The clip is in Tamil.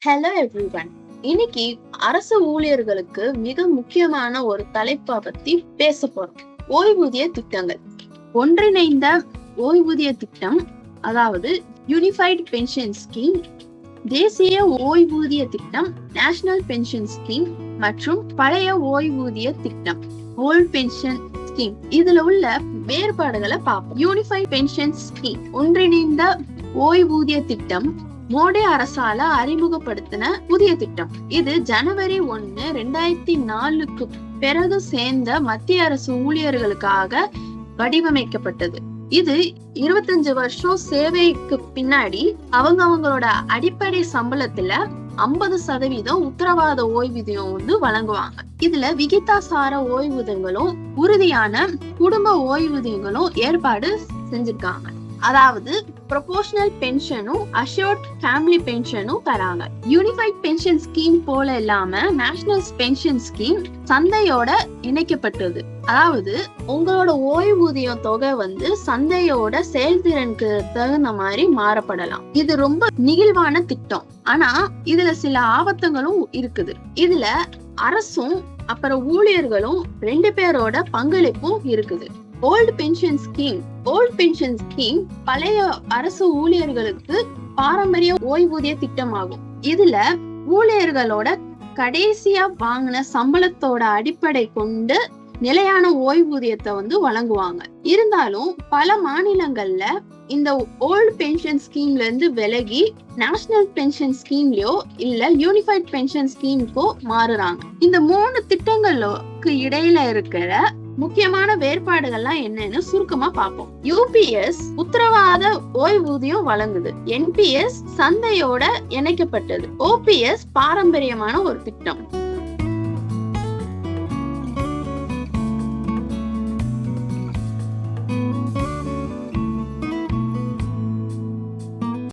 Hello everyone. இன்னைக்கு அரசு ஊழியர்களுக்கு மிக முக்கியமான ஒரு தலைப்பை பத்தி பேச போறோம். ஓய்வூதிய திட்டங்கள். ஒன்றிணைந்த ஓய்வூதிய திட்டம், அதாவது யூனிஃபைட் பென்ஷன் ஸ்கீம், தேசிய ஓய்வூதிய திட்டம் நேஷனல் பென்ஷன் ஸ்கீம் மற்றும் பழைய ஓய்வூதிய திட்டம் ஓல்ட் பென்ஷன் ஸ்கீம். இதுல உள்ள வேறுபாடுகளை பார்ப்போம். யூனிஃபைட் பென்ஷன் ஸ்கீம் ஒன்றிணைந்த ஓய்வூதிய திட்டம் மோடி அரசால அறிமுகப்படுத்தின புதிய திட்டம். இது ஜனவரி 1, 2004 பிறகு சேர்ந்த மத்திய அரசு ஊழியர்களுக்காக வடிவமைக்கப்பட்டது. இது 25 வருஷம் சேவைக்கு பின்னாடி அவங்களோட அடிப்படை சம்பளத்துல 50% உத்தரவாத ஓய்வூதியம் வழங்குவாங்க. இதுல விகிதாசார ஓய்வூதியங்களும் உறுதியான குடும்ப ஓய்வூதியங்களும் ஏற்பாடு செஞ்சிருக்காங்க. அதாவது ப்ரொபோஷனல் பென்ஷனும் அஷ்யூர்ட் ஃபேமிலி பென்ஷனும் தராங்க. யூனிஃபைட் பென்ஷன் ஸ்கீம் போல இல்லாம நேஷனல் பென்ஷன் ஸ்கீம் சந்தையோட இணைக்கப்பட்டது. அதாவது உங்களோட ஓய்வூதியம் தொகை சந்தையோட செயல்திறனுக்கு தகுந்த மாதிரி மாறப்படலாம். இது ரொம்ப நெகிழ்வான திட்டம். ஆனா இதுல சில ஆபத்துங்களும் இருக்குது. இதுல அரசும் அப்புறம் ஊழியர்களும் 2 பேரோட பங்களிப்பும் இருக்குது. ஓல்ட் பென்ஷன் ஸ்கீம் பழைய அரசு ஊழியர்களுக்கு பாரம்பரிய ஓய்வூதிய திட்டம் ஆகும். இதுல ஊழியர்களோட கடைசியா வாங்கின சம்பளத்தோட அடிப்படை கொண்டு நிலையான ஓய்வூதியத்தை வழங்குவாங்க. இருந்தாலும் பல மாநிலங்கள்ல இந்த ஓல்ட் பென்ஷன் ஸ்கீம்ல இருந்து விலகி நேஷனல் பென்ஷன் ஸ்கீம்லயோ இல்ல யூனிஃபைட் பென்ஷன் ஸ்கீமுக்கோ மாறுறாங்க. இந்த 3 திட்டங்களுக்கு இடையில இருக்கிற முக்கியமான வேறுபாடுகள்லாம் என்னன்னு சுருக்கமா பார்ப்போம். யூபிஎஸ் உத்தரவாத ஓய்வூதியம் வழங்குது. என்பிஎஸ் சந்தையோட இணைக்கப்பட்டது. ஓபிஎஸ் பாரம்பரியமான ஒரு திட்டம்.